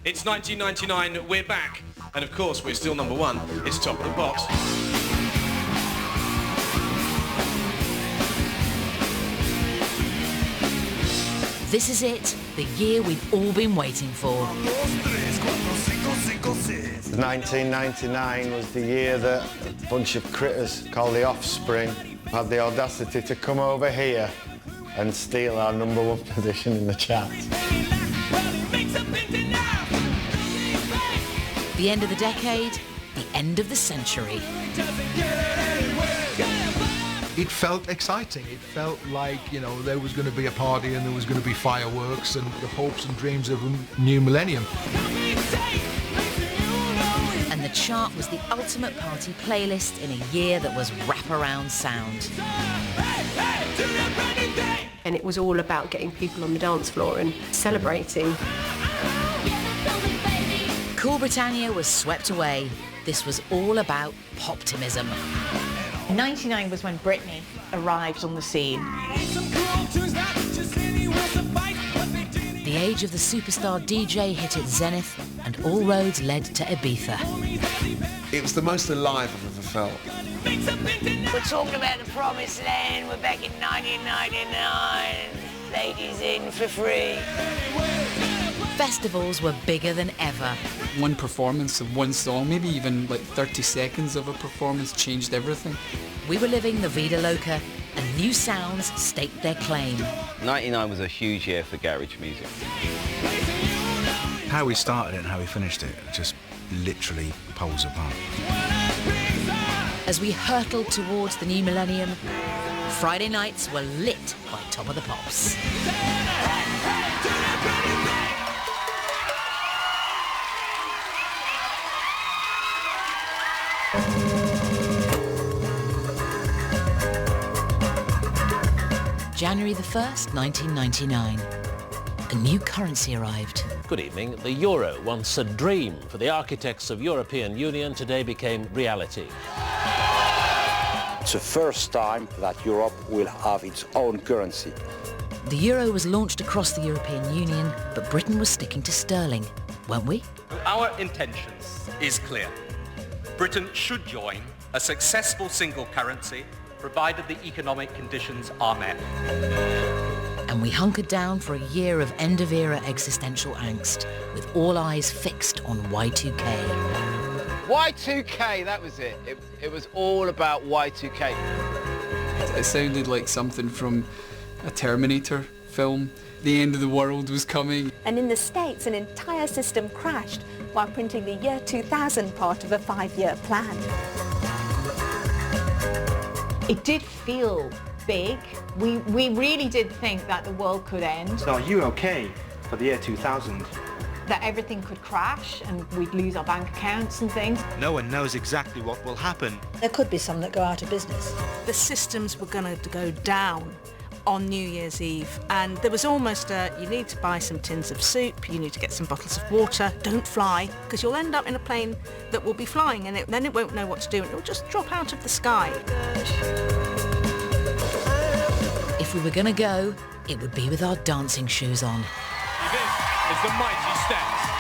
It's 1999, we're back. And of course, we're still number one. It's Top of the Pops. This is it, the year we've all been waiting for. 1999 was the year that a bunch of critters called the Offspring had the audacity to come over here and steal our number one position in the charts. The end of the decade, the end of the century. It felt exciting. It felt like, you know, there was going to be a party and there was going to be fireworks and the hopes and dreams of a new millennium. And the chart was the ultimate party playlist in a year that was wraparound sound. And it was all about getting people on the dance floor and celebrating. Cool Britannia was swept away. This was all about poptimism. 99 was when Britney arrived on the scene. The age of the superstar DJ hit its zenith, and all roads led to Ibiza. It was the most alive I've ever felt. We're talking about the promised land. We're back in 1999. Ladies in for free. Festivals were bigger than ever. One performance of one song, maybe even like 30 seconds of a performance changed everything. We were living the Vida Loca, and new sounds staked their claim. 99 was a huge year for garage music. How we started it and how we finished it, just literally poles apart. As we hurtled towards the new millennium, Friday nights were lit by Top of the Pops. January the 1st, 1999. A new currency arrived. Good evening. The euro, once a dream for the architects of European Union, today became reality. It's the first time that Europe will have its own currency. The euro was launched across the European Union, but Britain was sticking to sterling, weren't we? Our intentions is clear. Britain should join a successful single currency, provided the economic conditions are met. And we hunkered down for a year of end-of-era existential angst, with all eyes fixed on Y2K. Y2K, that was it. It was all about Y2K. It sounded like something from a Terminator film. The end of the world was coming. And in the States, an entire system crashed while printing the year 2000 part of a 5-year plan. It did feel big. We really did think that the world could end. So are you okay for the year 2000? That everything could crash and we'd lose our bank accounts and things. No one knows exactly what will happen. There could be some that go out of business. The systems were going to go down on New Year's Eve, and there was almost you need to buy some tins of soup, you need to get some bottles of water, don't fly, because you'll end up in a plane that will be flying and then it won't know what to do and it will just drop out of the sky. If we were going to go, it would be with our dancing shoes on. This is the Mighty Steps.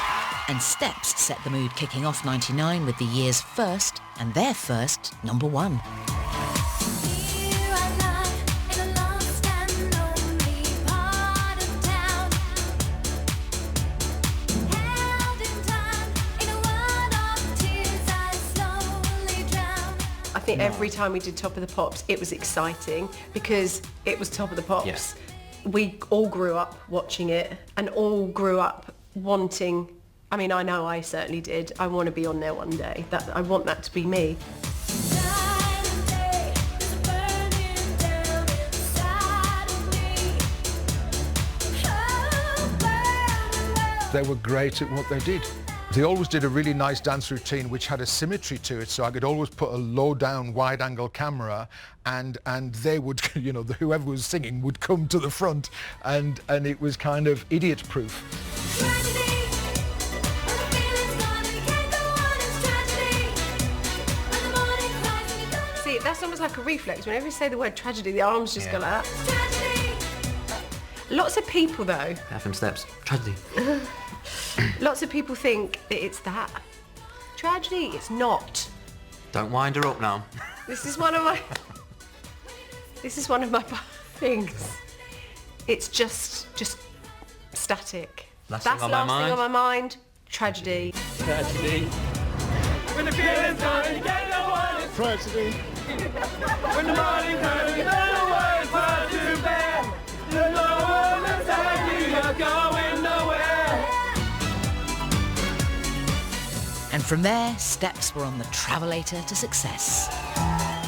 And Steps set the mood, kicking off 99 with the year's first, and their first, number one. I think every time we did Top of the Pops, it was exciting because it was Top of the Pops. Yes. We all grew up watching it and all grew up wanting, I mean, I know I certainly did. I want to be on there one day. I want that to be me. They were great at what they did. They always did a really nice dance routine which had a symmetry to it, so I could always put a low-down, wide-angle camera and they would, you know, whoever was singing would come to the front and it was kind of idiot-proof. See, that's almost like a reflex. Whenever you say the word tragedy, the arms just go like that. Lots of people, though, FM Steps, tragedy. lots of people think that it's that. Tragedy, it's not. Don't wind her up now. This is one of my things. It's just static. Last That's thing on last my thing on mind. my mind. Tragedy. Tragedy. When the feeling's gone, you get no one. Tragedy. When the morning comes, you know the words are too bad. You know understand you, you're going nowhere. And from there, steps were on the travelator to success.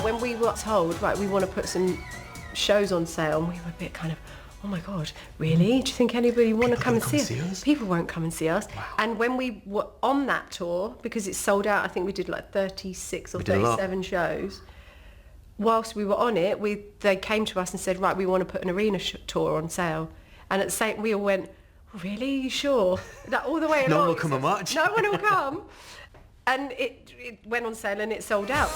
When we were told, right, we want to put some shows on sale, and we were a bit kind of, oh my God, really? Do you think anybody want to come and see us? People won't come and see us. Wow. And when we were on that tour, because it sold out, I think we did like 36 or 37 shows. Whilst we were on it, they came to us and said, right, we want to put an arena tour on sale. And at the same, we all went, really? Are you sure? That all the way along. No one will come and watch. No one will come. And it went on sale and it sold out.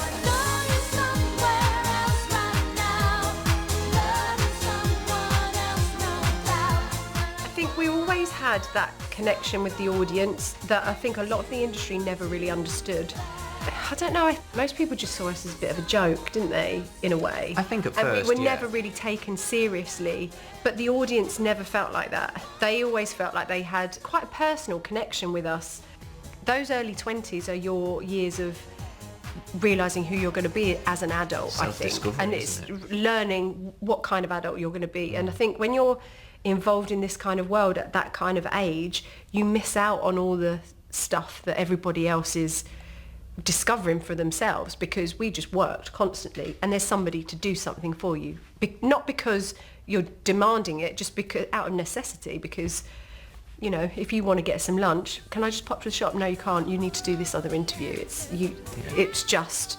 I think we always had that connection with the audience that I think a lot of the industry never really understood. I don't know, most people just saw us as a bit of a joke, didn't they, in a way? I think at and first, we were never really taken seriously, but the audience never felt like that. They always felt like they had quite a personal connection with us. Those early 20s are your years of realising who you're going to be as an adult, I think. And it's learning what kind of adult you're going to be. And I think when you're involved in this kind of world at that kind of age, you miss out on all the stuff that everybody else is discovering for themselves, because we just worked constantly and there's somebody to do something for you. Not because you're demanding it, just because out of necessity, because, you know, if you want to get some lunch, can I just pop to the shop? No, you can't. You need to do this other interview. It's just,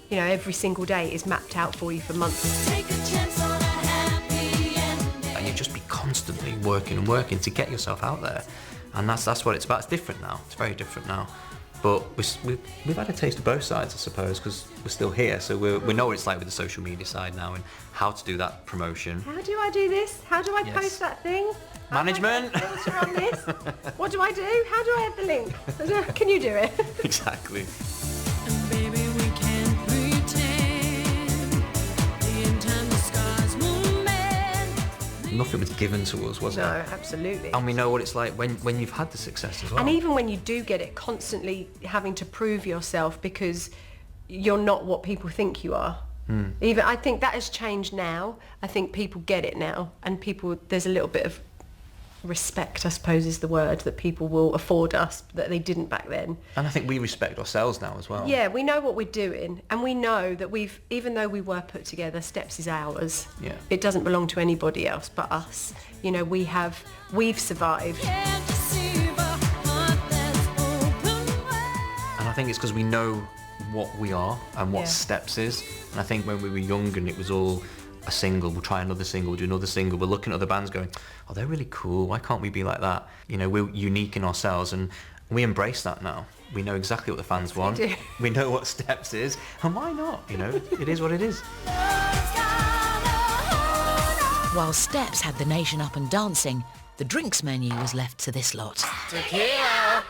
you know, every single day is mapped out for you for months. And you just be constantly working and working to get yourself out there. And that's what it's about. It's different now. It's very different now. But we've had a taste of both sides, I suppose, because we're still here. So we know what it's like with the social media side now and how to do that promotion. How do I do this? How do I post that thing? Management. Filter on this? What do I do? How do I add the link? Can you do it? Exactly. Nothing was given to us, was it? No, absolutely. And we know what it's like when you've had the success as well. And even when you do get it, constantly having to prove yourself because you're not what people think you are. Even I think that has changed now. I think people get it now, and there's a little bit of respect, I suppose is the word, that people will afford us that they didn't back then. And I think we respect ourselves now as well. Yeah, we know what we're doing, and we know that even though we were put together, Steps is ours. Yeah. It doesn't belong to anybody else but us. You know, we've survived. And I think it's because we know what we are and what Steps is. And I think when we were young and it was all a single, we'll try another single, we'll do another single, we're looking at other bands going, oh, they're really cool, why can't we be like that? You know, we're unique in ourselves, and we embrace that now. We know exactly what the fans want. We know what Steps is, and why not? You know, it is what it is. While Steps had the nation up and dancing, the drinks menu was left to this lot. Tequila,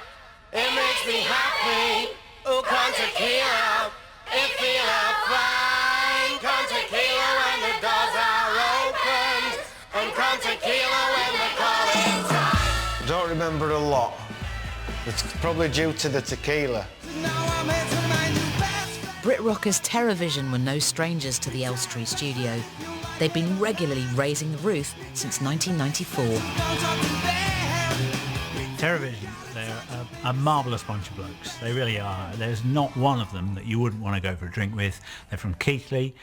it makes me happy. Oh, come tequila, it feels fine. Come tequila when the doors are opened, and come tequila when the calling's time. I don't remember a lot. It's probably due to the tequila. Brit rockers TerrorVision were no strangers to the Elstree studio. They'd been regularly raising the roof since 1994. TerrorVision, they're a marvellous bunch of blokes. They really are. There's not one of them that you wouldn't want to go for a drink with. They're from Keighley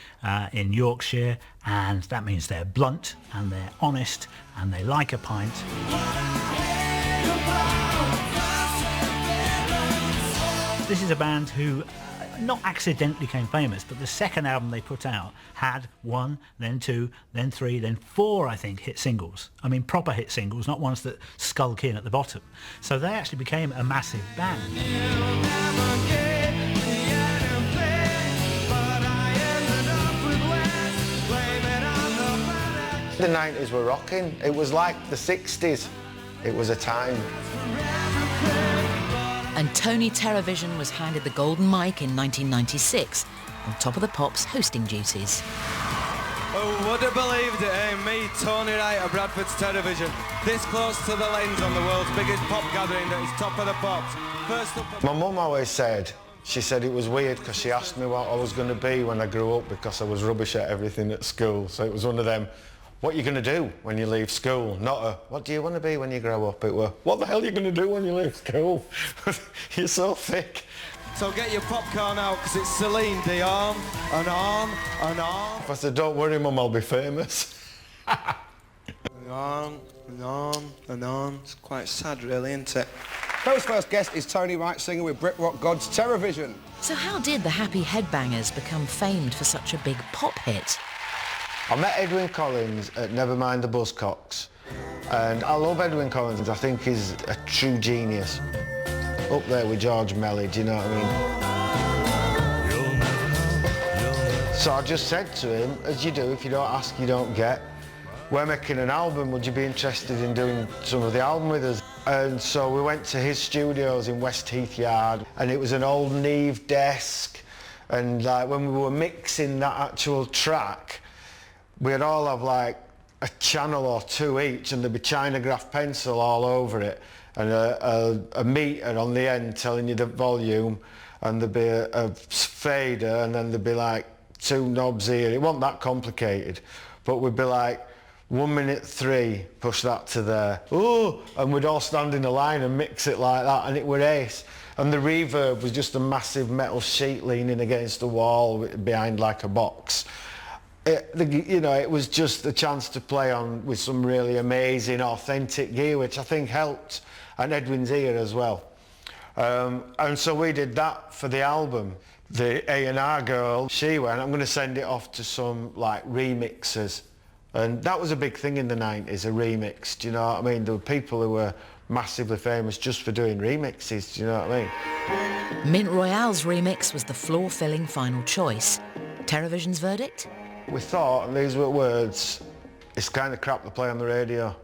in Yorkshire, and that means they're blunt and they're honest and they like a pint. This is a band who not accidentally became famous, but the second album they put out had 1, then 2, then 3, then 4, I think, hit singles. I mean, proper hit singles, not ones that skulk in at the bottom. So they actually became a massive band. The 90s were rocking. It was like the 60s. It was a time. And Tony Terrorvision was handed the golden mic in 1996 on Top of the Pops hosting duties. Oh, would have believed it, eh? Me, Tony Wright of Bradford's Terrorvision, this close to the lens on the world's biggest pop gathering that is Top of the Pops. First up... My mum always said, she said it was weird because she asked me what I was going to be when I grew up because I was rubbish at everything at school. So it was one of them, what are you going to do when you leave school? Not a, what do you want to be when you grow up? It were, what the hell are you going to do when you leave school? You're so thick. So get your popcorn out because it's Celine Dion, and on, and on. I said, don't worry, Mum, I'll be famous. And on, and on, and on. It's quite sad, really, isn't it? Crow's first guest is Tony Wright, singer with Brit Rock God's Terrorvision. So how did the Happy Headbangers become famed for such a big pop hit? I met Edwyn Collins at Nevermind the Buzzcocks, and I love Edwyn Collins. I think he's a true genius. Up there with George Melly, do you know what I mean? So I just said to him, as you do, if you don't ask, you don't get. We're making an album, would you be interested in doing some of the album with us? And so we went to his studios in West Heath Yard, and it was an old Neve desk, and like when we were mixing that actual track, we'd all have like a channel or two each, and there'd be Chinograph pencil all over it, and a meter on the end telling you the volume, and there'd be a fader, and then there'd be like two knobs here. It wasn't that complicated, but we'd be like 1 minute 3, push that to there, ooh, and we'd all stand in a line and mix it like that, and it were ace. And the reverb was just a massive metal sheet leaning against the wall behind like a box. It was just a chance to play on with some really amazing, authentic gear, which I think helped, and Edwyn's ear as well. And so we did that for the album. The A&R girl, she went, I'm going to send it off to some like remixers. And that was a big thing in the 90s, a remix, do you know what I mean? There were people who were massively famous just for doing remixes, do you know what I mean? Mint Royale's remix was the floor-filling final choice. Terrorvision's verdict? We thought, and these were words, it's kind of crap to play on the radio,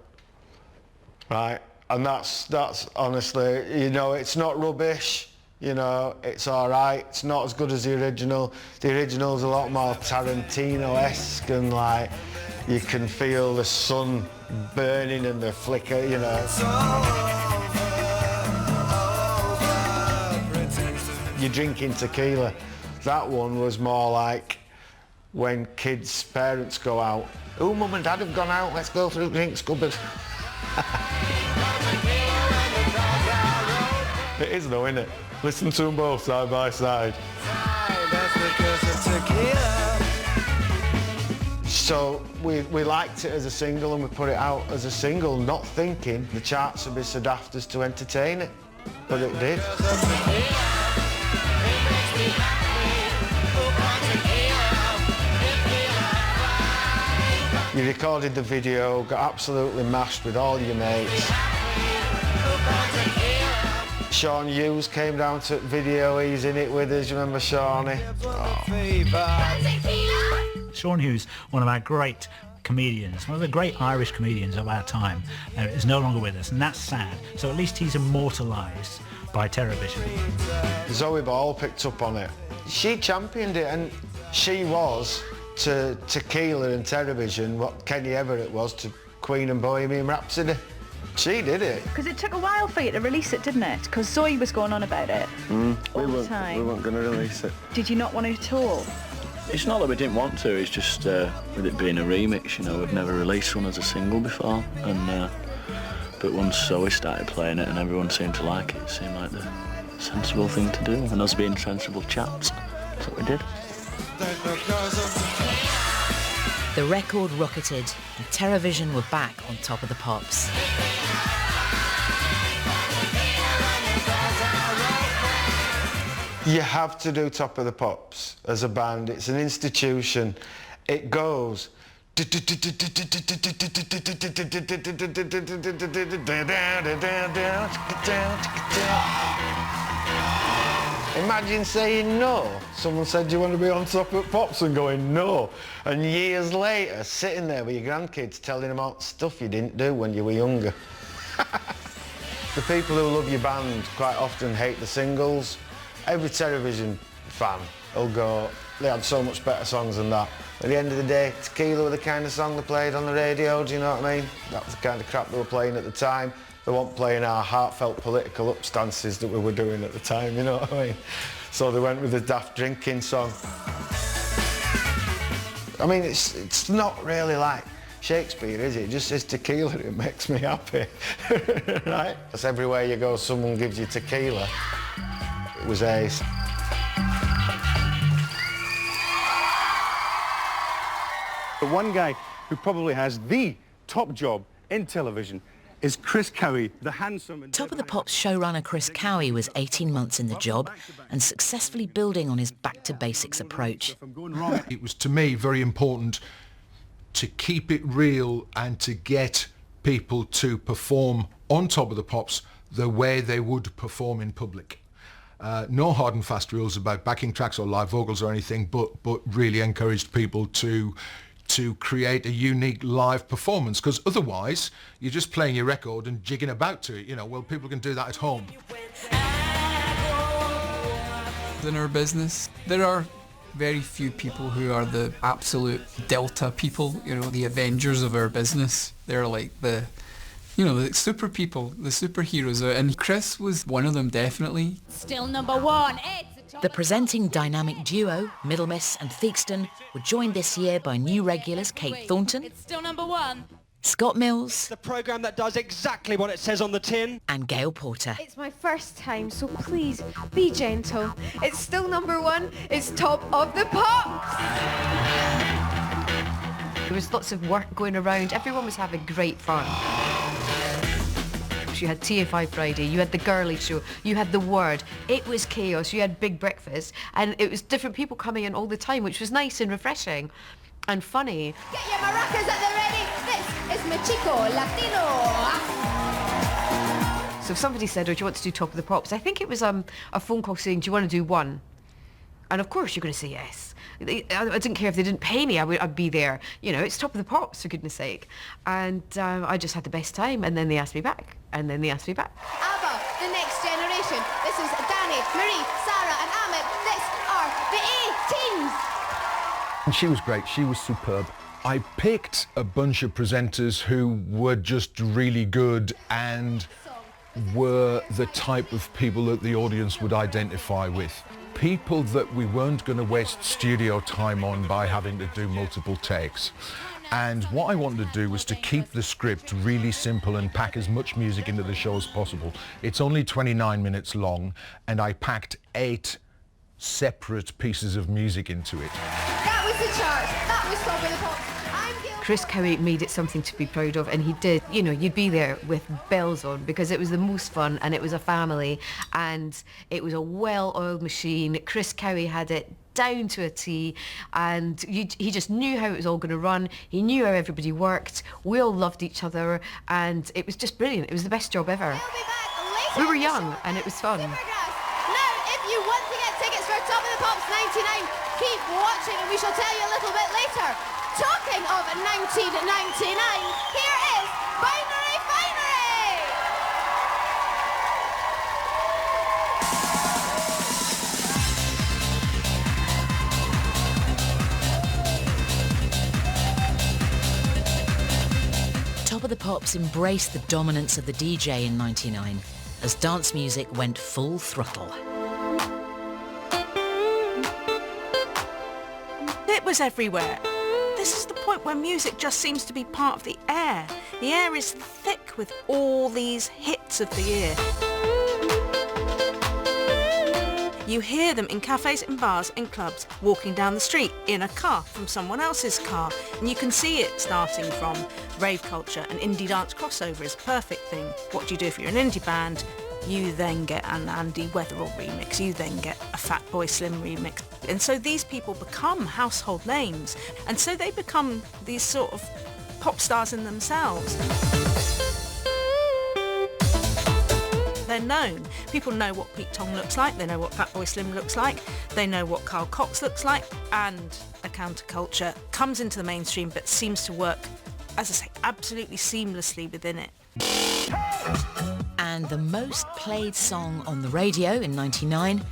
right? And that's honestly, you know, it's not rubbish, you know, it's all right. It's not as good as the original. The original's a lot more Tarantino-esque, and like, you can feel the sun burning and the flicker, you know. You're drinking tequila. That one was more like when kids' parents go out. Oh, Mum and Dad have gone out, let's go through drinks cupboard. It is though, isn't it? Listen to them both side by side. So we liked it as a single, and we put it out as a single, not thinking the charts would be so daft as to entertain it, but it did. You recorded the video, got absolutely mashed with all your mates. Sean Hughes came down to video, he's in it with us, you remember Shawnee? Oh. Sean Hughes, one of our great comedians, one of the great Irish comedians of our time, is no longer with us, and that's sad. So at least he's immortalised by Terrorvision. Zoe Ball picked up on it. She championed it, and she was to Tequila and Terrorvision what Kenny Everett was to Queen and Bohemian Rhapsody. She did it. Because it took a while for you to release it, didn't it? Because Zoe was going on about it all the time. We weren't going to release it. Did you not want it at all? It's not that we didn't want to, it's just with it being a remix, you know, we'd never released one as a single before, and but once Zoe started playing it and everyone seemed to like it, it seemed like the sensible thing to do, and us being sensible chaps, that's what we did. The record rocketed, and Terrorvision were back on Top of the Pops. You have to do Top of the Pops as a band. It's an institution. It goes. Imagine saying no. Someone said, do you want to be on Top of the Pops, and going no. And years later, sitting there with your grandkids telling them about stuff you didn't do when you were younger. The people who love your band quite often hate the singles. Every television fan will go, they had so much better songs than that. At the end of the day, Tequila were the kind of song they played on the radio, do you know what I mean? That was the kind of crap they were playing at the time. They weren't playing our heartfelt political upstances that we were doing at the time, you know what I mean? So they went with the Daft Drinking song. I mean, it's not really like Shakespeare, is it? It just says tequila, it makes me happy, right? Because everywhere you go, someone gives you tequila. It was ace. The one guy who probably has the top job in television is Chris Cowie, the handsome... and Top of the Pops showrunner Chris Cowie was 18 months in the job and successfully building on his back-to-basics approach. It was, to me, very important to keep it real and to get people to perform on Top of the Pops the way they would perform in public. No hard and fast rules about backing tracks or live vocals or anything, but really encouraged people to create a unique live performance, because otherwise you're just playing your record and jigging about to it, you know. Well, people can do that at home. In our business, there are very few people who are the absolute Delta people, you know, the Avengers of our business. They're like the super people, the superheroes, and Chris was one of them, definitely. Still number one. The presenting dynamic duo, Middlemiss and Theakston, were joined this year by new regulars Kate Thornton, It's still number one. Scott Mills, The programme that does exactly what it says on the tin. and Gail Porter. It's my first time, so please be gentle. It's still number one. It's Top of the Pops. There was lots of work going around. Everyone was having great fun. You had TFI Friday, you had the Girly Show, you had The Word. It was chaos. You had Big Breakfast, and it was different people coming in all the time, which was nice and refreshing and funny. Get your maracas at the ready. This is Mexico Latino. So if somebody said, oh, do you want to do Top of the Pops? I think it was a phone call saying, do you want to do one? And of course you're going to say yes. I didn't care if they didn't pay me, I'd be there. You know, it's Top of the Pops, for goodness sake. And I just had the best time, and then they asked me back, and then they asked me back. ABBA, the next generation. This is Danny, Marie, Sarah and Ahmed. This are the A-Teens. And she was great, she was superb. I picked a bunch of presenters who were just really good and were the type of people that the audience would identify with. People that we weren't going to waste studio time on by having to do multiple takes. And what I wanted to do was to keep the script really simple and pack as much music into the show as possible. It's only 29 minutes long, and I packed 8 separate pieces of music into it. That was the chart. That was Top of the Pops. Chris Cowie made it something to be proud of, and he did. You know, you'd be there with bells on because it was the most fun, and it was a family, and it was a well-oiled machine. Chris Cowie had it down to a T, and he just knew how it was all going to run. He knew how everybody worked. We all loved each other, and it was just brilliant. It was the best job ever. We were young, and it was fun. Now, if you want to get tickets for Top of the Pops 99, keep watching and we shall tell you a little bit later. Talking of 1999, here is Binary Finery! Top of the Pops embraced the dominance of the DJ in '99 as dance music went full throttle. It was everywhere. This is the point where music just seems to be part of the air. The air is thick with all these hits of the year. You hear them in cafes, in bars, in clubs, walking down the street, in a car, from someone else's car. And you can see it starting from rave culture. An indie dance crossover is a perfect thing. What do you do if you're an indie band? You then get an Andy Weatherall remix. You then get a Fatboy Slim remix. And so these people become household names. And so they become these sort of pop stars in themselves. They they're known. People know what Pete Tong looks like, they know what Fatboy Slim looks like, they know what Carl Cox looks like, and a counterculture comes into the mainstream but seems to work, as I say, absolutely seamlessly within it. And the most played song on the radio in '99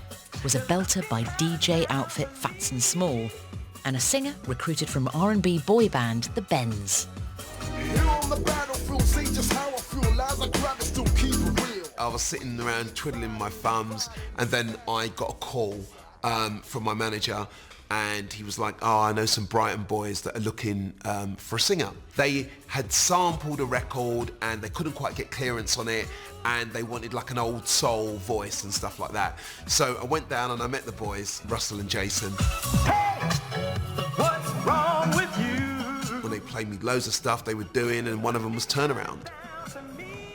was a belter by DJ outfit Fats and Small, and a singer recruited from R&B boy band The Bends. I was sitting around twiddling my thumbs, and then I got a call from my manager, and he was like, oh, I know some Brighton boys that are looking for a singer. They had sampled a record and they couldn't quite get clearance on it, and they wanted like an old soul voice and stuff like that. So I went down and I met the boys, Russell and Jason. Hey, what's wrong with you? When they played me loads of stuff they were doing, and one of them was Turnaround.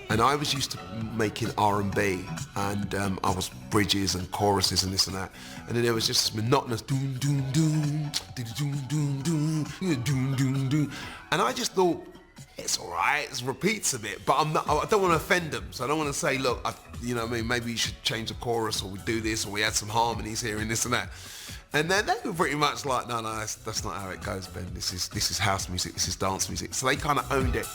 And I was used to making R&B, and I was bridges and choruses and this and that. And then there was just this monotonous doom, doom, doom, doom, doom, doom, doom, doom, doom. And I just thought, it's all right, it repeats a bit, but I don't want to offend them. So I don't want to say, look, you know what I mean, maybe you should change the chorus, or we do this, or we add some harmonies here and this and that. And then they were pretty much like, no, that's not how it goes, Ben. This is house music, this is dance music. So they kind of owned it.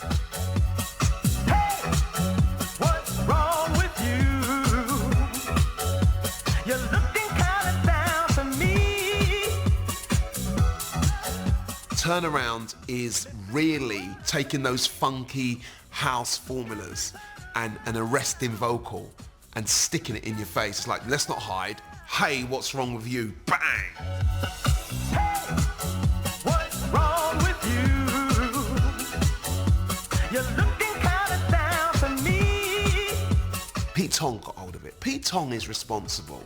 Turnaround is really taking those funky house formulas and an arresting vocal and sticking it in your face. It's like, let's not hide. Hey, what's wrong with you? Bang! Hey, what's wrong with you? You're looking kind of down for me. Pete Tong got hold of it. Pete Tong is responsible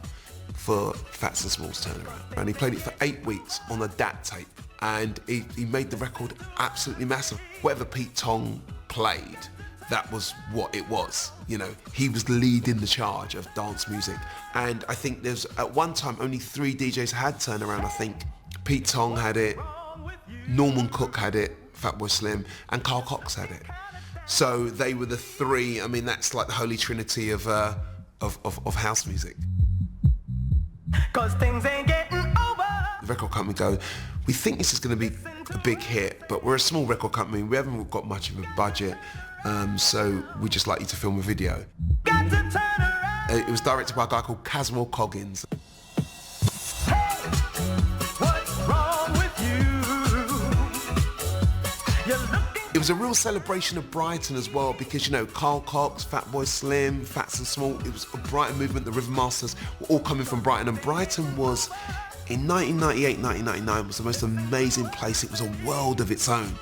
for Fats and Small's Turnaround, and he played it for 8 weeks on a DAT tape. And he made the record absolutely massive. Whatever Pete Tong played, that was what it was. You know, he was leading the charge of dance music. And I think there's, at one time, only 3 DJs had Turnaround, I think. Pete Tong had it, Norman Cook had it, Fatboy Slim, and Carl Cox had it. So they were the 3, I mean, that's like the holy trinity of house music. 'Cause things ain't getting over. The record company go, we think this is going to be a big hit, but we're a small record company, we haven't got much of a budget, so we'd just like you to film a video. It was directed by a guy called Caswell Coggins. Hey, what's wrong with you? It was a real celebration of Brighton as well, because, you know, Carl Cox, Fatboy Slim, Fats and Small, it was a Brighton movement, the River Masters were all coming from Brighton, and Brighton was, in 1998, 1999, was the most amazing place. It was a world of its own.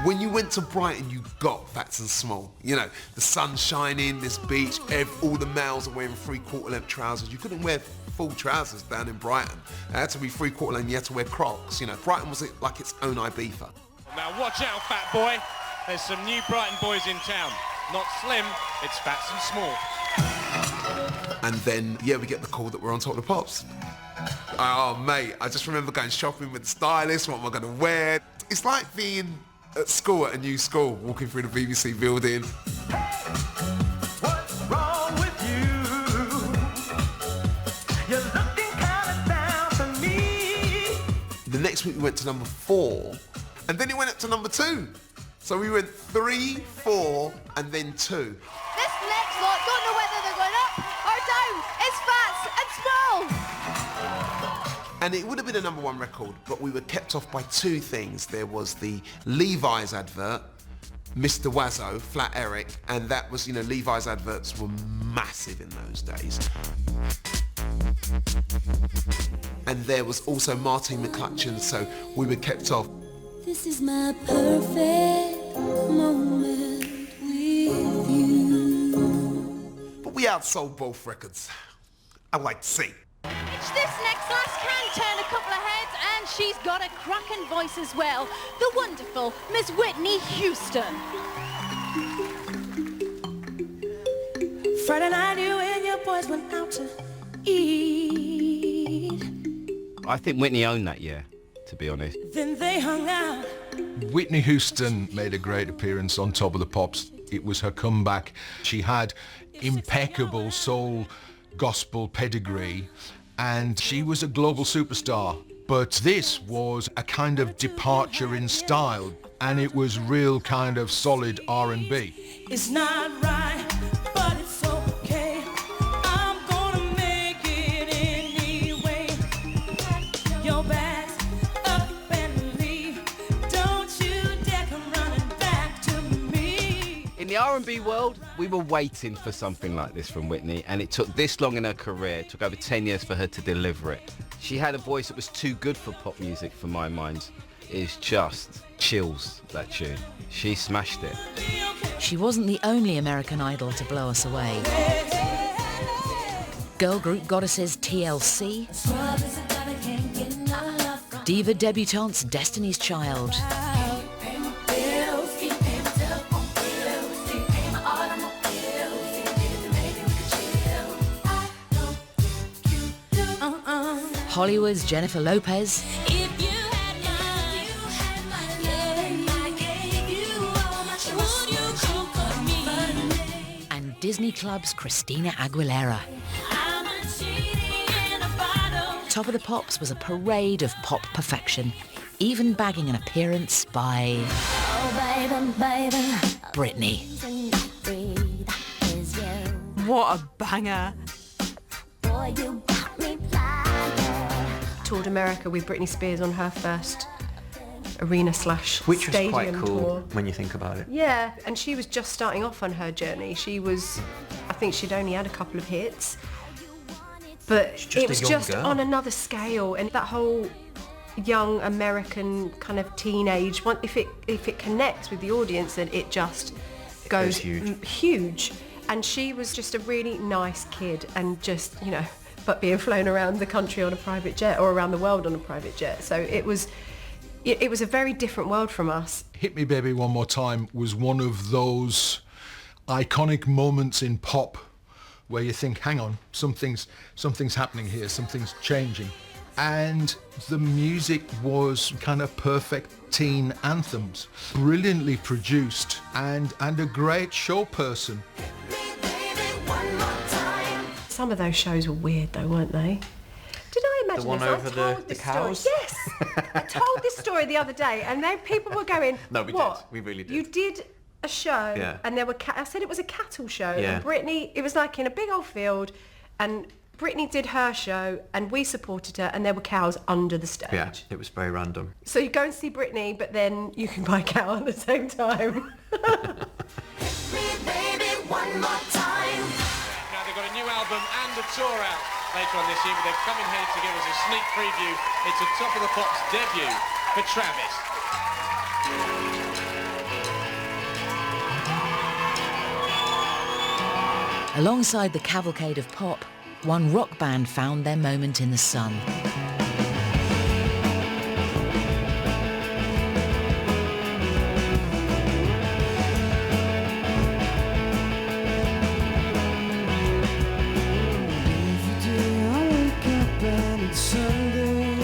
When you went to Brighton, you got Fats and Small. You know, the sun shining, this beach, all the males are wearing 3/4 length trousers. You couldn't wear full trousers down in Brighton. It had to be 3/4 length, you had to wear Crocs. You know, Brighton was like its own Ibiza. Now watch out, Fat Boy. There's some new Brighton boys in town. Not Slim, it's Fats and Small. And then, yeah, we get the call that we're on Top of the Pops. Oh, mate, I just remember going shopping with the stylist, what am I going to wear? It's like being at school, at a new school, walking through the BBC building. Hey, what's wrong with you? You're looking kind of down for me. The next week we went to number 4, and then it went up to number 2. So we went 3, 4, and then 2. This next lot don't know whether they're going up or down. It's Fats and Small. And it would have been a number 1 record, but we were kept off by 2 things. There was the Levi's advert, Mr. Wazzo, Flat Eric, and that was, you know, Levi's adverts were massive in those days. And there was also Martine McClutchan, so we were kept off. This is my perfect moment with you. But we outsold both records. I'd like to see. This next lass can turn a couple of heads, and she's got a cracking voice as well. The wonderful Miss Whitney Houston. Friday night you and your boys went out to eat. I think Whitney owned that year, to be honest. Then they hung out Whitney Houston made a great appearance on Top of the Pops. It was her comeback. She had impeccable soul gospel pedigree and she was a global superstar. But this was a kind of departure in style and it was real kind of solid R&B. It's not right, but it's okay. I'm gonna make it anyway. Your back's up and leave. Don't you dare come running back to me. In the R&B world, we were waiting for something like this from Whitney, and it took this long in her career. It took over 10 years for her to deliver it. She had a voice that was too good for pop music, for my mind. It's just chills, that tune. She smashed it. She wasn't the only American Idol to blow us away. Girl group goddesses TLC, diva debutantes Destiny's Child, Hollywood's Jennifer Lopez, and Disney Club's Christina Aguilera. Top of the Pops was a parade of pop perfection, even bagging an appearance by Britney. What a banger. Toured America with Britney Spears on her first arena/stadium Which was quite cool tour. when you think about it. Yeah, and she was just starting off on her journey. I think she'd only had a couple of hits, but it was just on another scale. And that whole young American kind of teenage, if it connects with the audience, then it just goes huge. And she was just a really nice kid, and just, you know, but being flown around the country on a private jet, or around the world on a private jet. So it was a very different world from us. Hit Me Baby One More Time was one of those iconic moments in pop where you think, hang on, something's happening here, something's changing. And the music was kind of perfect teen anthems, brilliantly produced, and a great show person. Some of those shows were weird though, weren't they? Did I imagine The one this? over I told the this cows? Story. Yes, I told this story the other day, and then people were going, No, we "What? did. We really did. You did a show, Yeah. and there were I said it was a cattle show, Yeah. and Britney. It was like in a big old field, and Britney did her show, and we supported her, and there were cows under the stage. Yeah, it was very random. So you go and see Britney, but then you can buy a cow at the same time. One more time. Now they've got a new album and a tour out later on this year, but they've come in here to give us a sneak preview. It's a Top of the Pops debut for Travis. Alongside the cavalcade of pop, one rock band found their moment in the sun. Sunday.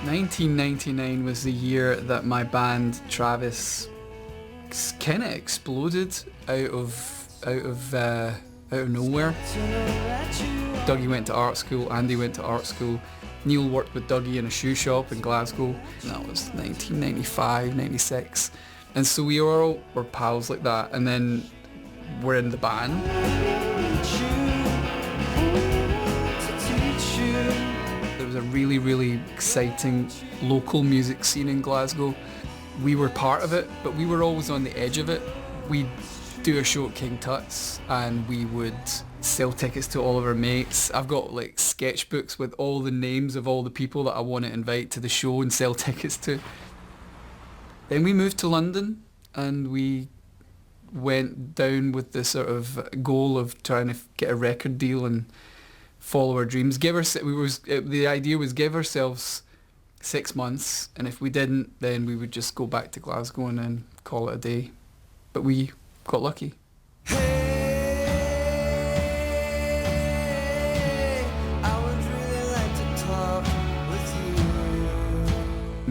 1999 was the year that my band Travis kind of exploded out of nowhere. Dougie went to art school, Andy went to art school, Neil worked with Dougie in a shoe shop in Glasgow. And that was 1995, 96. And so we all were pals like that, and then we're in the band. There was a really, really exciting local music scene in Glasgow. We were part of it, but we were always on the edge of it. We'd do a show at King Tut's and we would sell tickets to all of our mates. I've got like sketchbooks with all the names of all the people that I want to invite to the show and sell tickets to. Then we moved to London and we went down with the sort of goal of trying to get a record deal and follow our dreams. The idea was give ourselves 6 months, and if we didn't, then we would just go back to Glasgow and then call it a day. But we got lucky.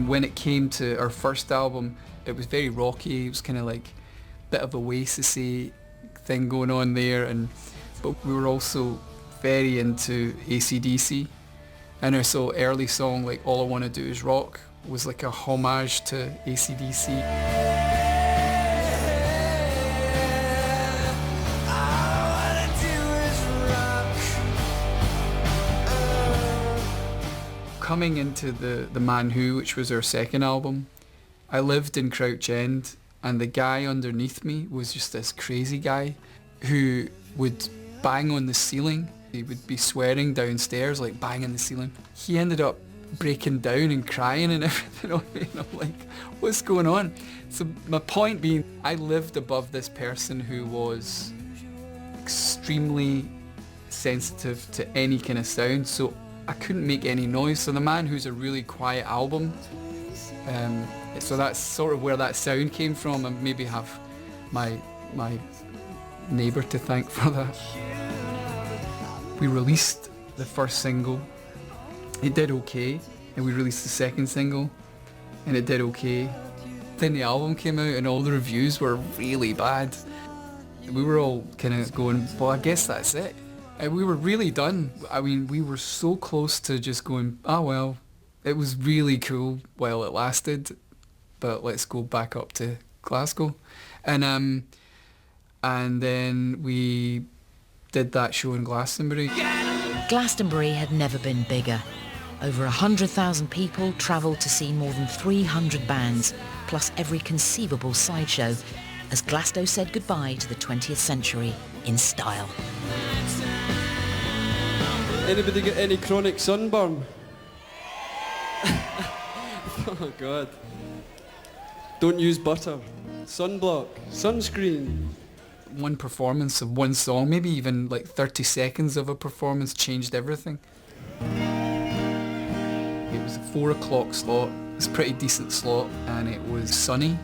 When it came to our first album, It was very rocky. It was kind of like a bit of Oasis-y thing going on there, but we were also very into AC/DC. And our so early song, like All I Wanna Do Is Rock, was like a homage to AC/DC. Coming into the Man Who, which was our second album, I lived in Crouch End, and the guy underneath me was just this crazy guy who would bang on the ceiling. He would be swearing downstairs, like banging the ceiling. He ended up breaking down and crying and everything on me, and I'm like, what's going on? So my point being, I lived above this person who was extremely sensitive to any kind of sound, so I couldn't make any noise. So The Man Who's a really quiet album, so that's sort of where that sound came from, and maybe have my neighbour to thank for that. We released the first single, it did okay, and we released the second single, and it did okay. Then the album came out and all the reviews were really bad. We were all kind of going, well, I guess that's it. And we were really done. I mean, we were so close to just going, oh well, it was really cool while it lasted, but let's go back up to Glasgow. And then we did that show in Glastonbury. Glastonbury had never been bigger. Over 100,000 people travelled to see more than 300 bands, plus every conceivable sideshow, as Glasgow said goodbye to the 20th century in style. Anybody get any chronic sunburn? Oh God. Don't use butter. Sunblock. Sunscreen. One performance of one song, maybe even like 30 seconds of a performance, changed everything. It was a 4 o'clock slot. It was a pretty decent slot, and it was sunny.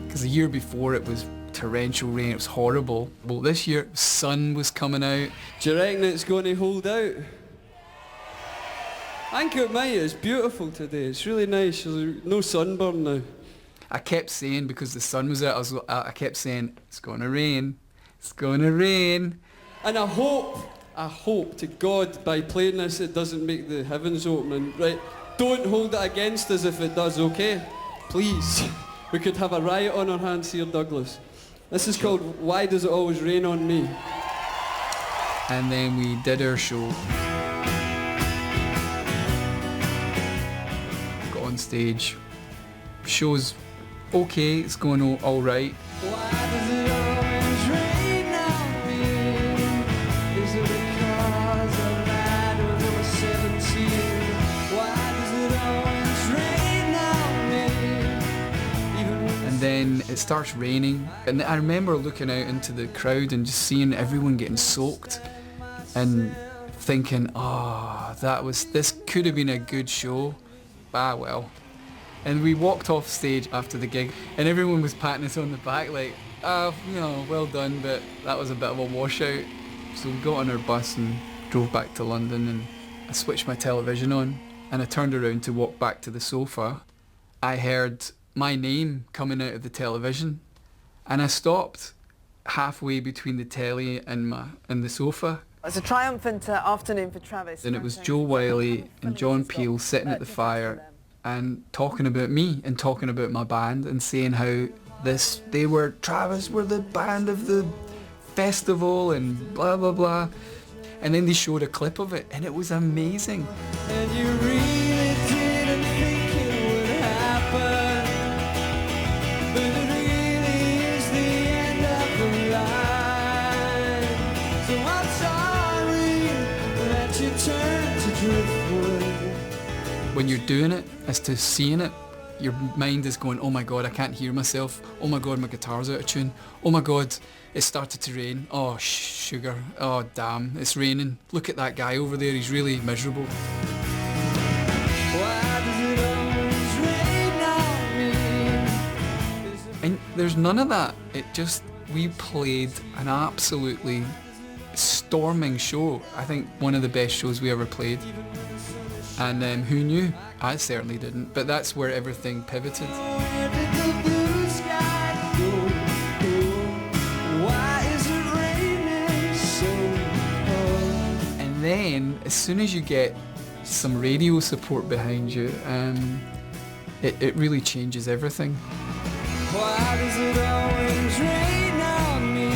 Because the year before it was torrential rain, it was horrible. Well, this year, sun was coming out. Do you reckon it's going to hold out? I think it might. It's beautiful today. It's really nice. There's no sunburn now. I kept saying, because the sun was out, I kept saying, it's going to rain. It's going to rain. And I hope to God by playing this it doesn't make the heavens open. Right, don't hold it against us if it does, okay? Please. We could have a riot on our hands here, Douglas. This is called Why Does It Always Rain on Me? And then we did our show. Got on stage. Show's okay, it's going all right. Why does it always rain on me? Is it because I'm mad when I was 17? Why does it always rain on me? And then it starts raining, and I remember looking out into the crowd and just seeing everyone getting soaked and thinking, oh, this could have been a good show. Ah well. And we walked off stage after the gig, and everyone was patting us on the back like, well done, but that was a bit of a washout. So we got on our bus and drove back to London, and I switched my television on, and I turned around to walk back to the sofa. I heard my name coming out of the television, and I stopped halfway between the telly and the sofa. It's a triumphant afternoon for Travis. And it was Joe Wiley and John Peel sitting at the fire and talking about me and talking about my band and saying how Travis were the band of the festival and blah blah blah. And then they showed a clip of it, and it was amazing. And you really didn't think it would happen, but it really is the end of the line. So I'm sorry that you turned to driftwood. When you're doing it, as to seeing it, your mind is going, oh my God, I can't hear myself. Oh my God, my guitar's out of tune. Oh my God, it started to rain. Oh, sugar. Oh, damn, it's raining. Look at that guy over there, he's really miserable. Why does it always rain on me? And there's none of that. We played an absolutely storming show. I think one of the best shows we ever played. And who knew? I certainly didn't, but that's where everything pivoted. Where did the then, as soon as you get some radio support behind you, it really changes everything. Why does it always rain on me?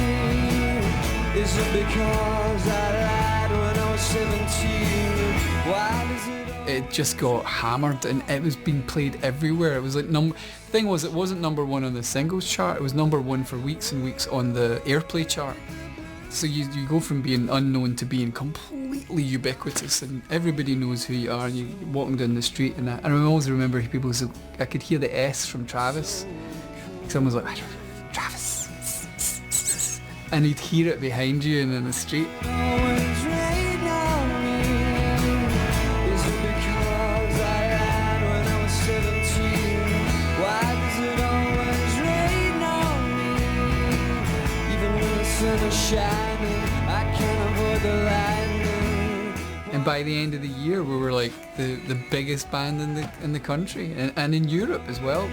Is it because I lied when I was 17? Why does It just got hammered, and it was being played everywhere. It was like thing was, it wasn't number one on the singles chart. It was number one for weeks and weeks on the airplay chart. So you go from being unknown to being completely ubiquitous, and everybody knows who you are. And you're walking down the street, and I always remember people say, I could hear the S from Travis. Someone's like, Travis, and he'd hear it behind you and in the street. always rain on me? Is it because I lied when I was 17? Why does it always rain on me? Even when the sun is shining, I can't avoid the lightning. And by the end of the year, we were like the biggest band in the country, and in Europe as well.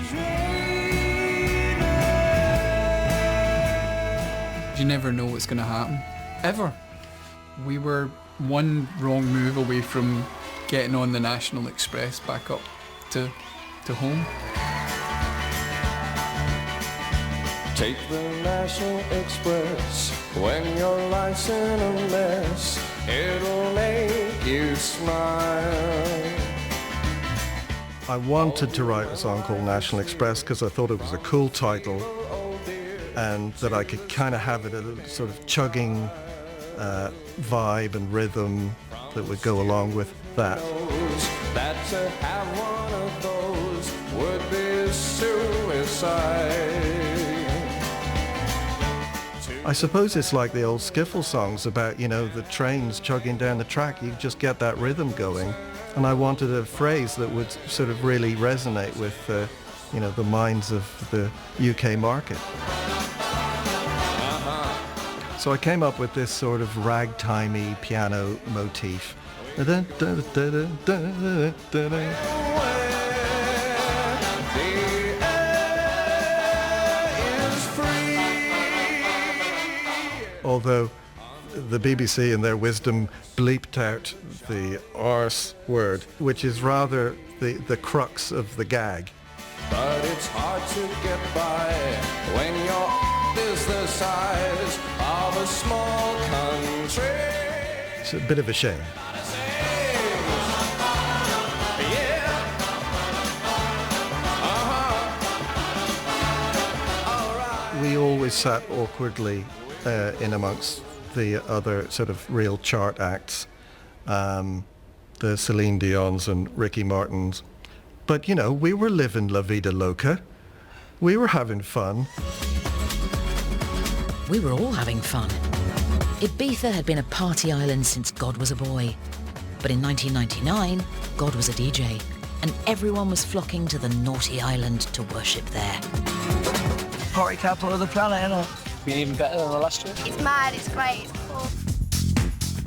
You never know what's going to happen, ever. We were one wrong move away from getting on the National Express back up to home. Take the National Express when your life's in a mess. It'll make you smile. I wanted to write a song called National Express because I thought it was a cool title, and that I could kind of have it a sort of chugging vibe and rhythm that would go along with that. That to have one of those would be suicide. I suppose it's like the old skiffle songs about, you know, the trains chugging down the track. You just get that rhythm going. And I wanted a phrase that would sort of really resonate with, you know, the minds of the UK market. So I came up with this sort of ragtimey piano motif. Although the BBC in their wisdom bleeped out the arse word, which is rather the crux of the gag. But it's hard to get by when your is the size of a small country. It's a bit of a shame. We always sat awkwardly in amongst the other sort of real chart acts, the Celine Dion's and Ricky Martin's. But, you know, we were living La Vida Loca. We were having fun. We were all having fun. Ibiza had been a party island since God was a boy. But in 1999, God was a DJ, and everyone was flocking to the naughty island to worship there. Party capital of the planet, innit? Been even better than the last year. It's mad, it's great, it's cool.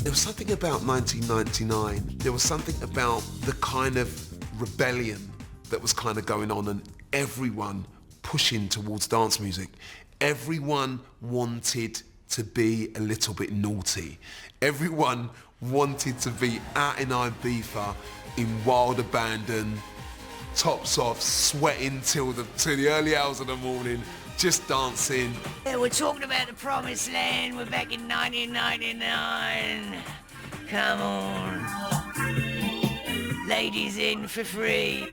There was something about 1999. There was something about the kind of rebellion that was kind of going on, and everyone pushing towards dance music. Everyone wanted to be a little bit naughty. Everyone wanted to be out in Ibiza in wild abandon, tops off, sweating till the early hours of the morning, just dancing. Yeah, we're talking about the promised land. We're back in 1999. Come on. Ladies in for free.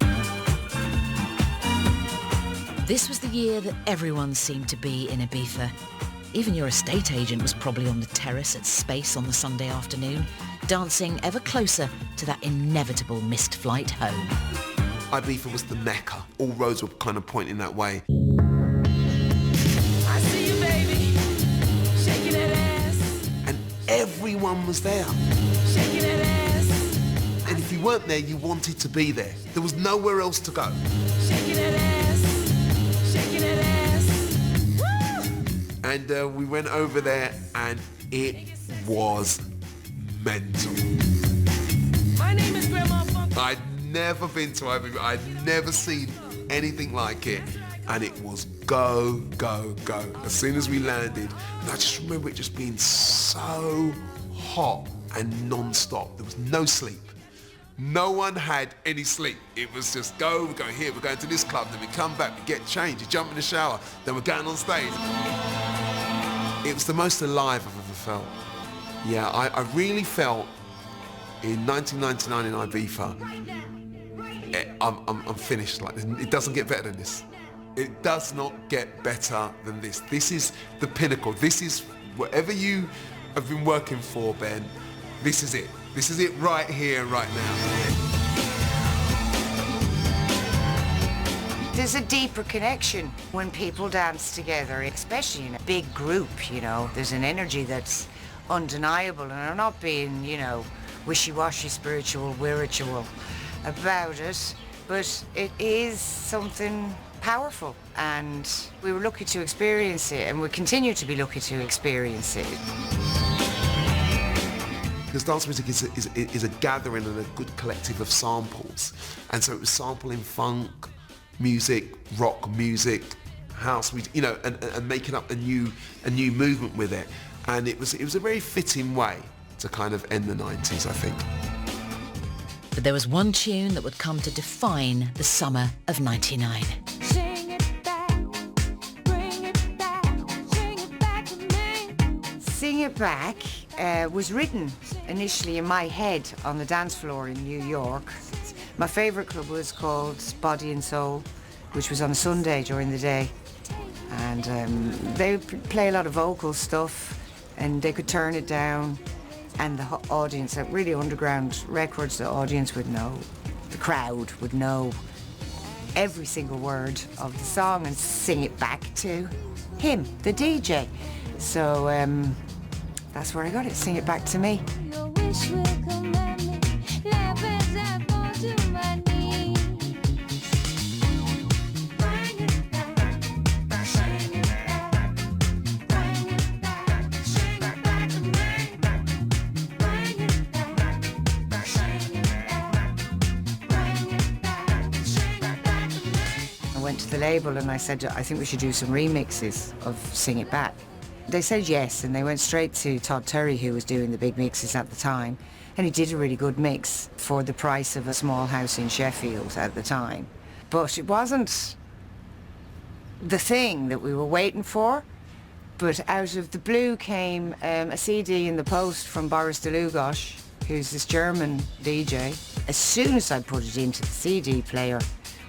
This was the year that everyone seemed to be in Ibiza. Even your estate agent was probably on the terrace at Space on the Sunday afternoon, dancing ever closer to that inevitable missed flight home. Ibiza was the Mecca. All roads were kind of pointing that way. I see you, baby, shaking that ass. And everyone was there. Shaking that ass. And if you weren't there, you wanted to be there. There was nowhere else to go. Shaking that ass. Shaking that ass. Woo! And we went over there, and it was mental. My name is Grandma Funk. I'd never been to Ibiza. I'd never seen anything like it. And it was go. As soon as we landed, and I just remember it just being so hot and non-stop. There was no sleep. No one had any sleep. It was just we're going here, we're going to this club, then we come back, we get changed, you jump in the shower, then we're going on stage. It was the most alive I've ever felt. Yeah, I really felt in 1999 in Ibiza, I'm finished. Like, it doesn't get better than this. It does not get better than this. This is the pinnacle. This is whatever you have been working for, Ben. This is it. This is it right here, right now. There's a deeper connection when people dance together, especially in a big group, you know. There's an energy that's undeniable, and I'm not being, you know, wishy-washy, spiritual about it, but it is something powerful, and we were lucky to experience it, and we continue to be lucky to experience it. Because dance music is a gathering and a good collective of samples, and so it was sampling funk music, rock music, house music, you know, and making up a new movement with it, and it was a very fitting way to kind of end the 90s, I think. But there was one tune that would come to define the summer of '99. Sing It Back was written initially in my head on the dance floor in New York. My favourite club was called Body and Soul, which was on a Sunday during the day. And they would play a lot of vocal stuff, and they could turn it down. And the audience, really underground records, the audience would know, the crowd would know every single word of the song and sing it back to him, the DJ. So that's where I got it, Sing It Back to Me. I went to the label and I said, I think we should do some remixes of Sing It Back. They said yes, and they went straight to Todd Terry, who was doing the big mixes at the time, and he did a really good mix for the price of a small house in Sheffield at the time. But it wasn't the thing that we were waiting for, but out of the blue came a CD in the post from Boris Dlugosch, who's this German DJ. As soon as I put it into the CD player,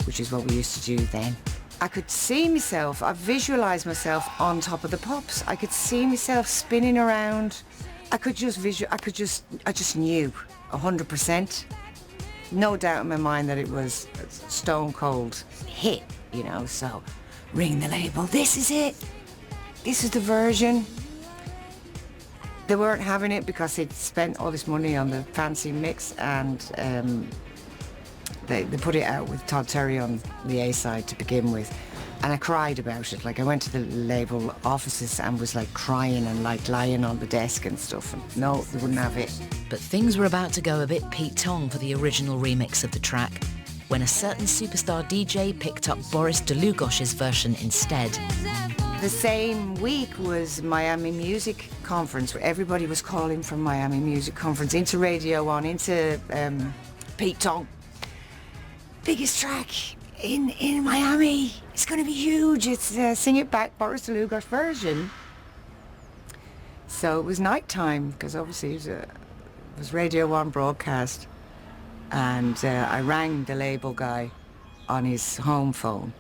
which is what we used to do then, I could see myself, I visualised myself on top of the pops. I could see myself spinning around. I just knew 100%. No doubt in my mind that it was a stone cold hit, you know, so ring the label, this is it. This is the version. They weren't having it because they'd spent all this money on the fancy mix, and they put it out with Todd Terry on the A-side to begin with, and I cried about it. Like, I went to the label offices and was like crying and like lying on the desk and stuff, and no, they wouldn't have it. But things were about to go a bit Pete Tong for the original remix of the track, when a certain superstar DJ picked up Boris Dlugosch's version instead. The same week was Miami Music Conference, where everybody was calling from Miami Music Conference into Radio 1, into Pete Tong. Biggest track in Miami. It's going to be huge. It's Sing It Back, Boris Dlugosch version. So it was night time, because obviously it was Radio 1 broadcast. And I rang the label guy on his home phone.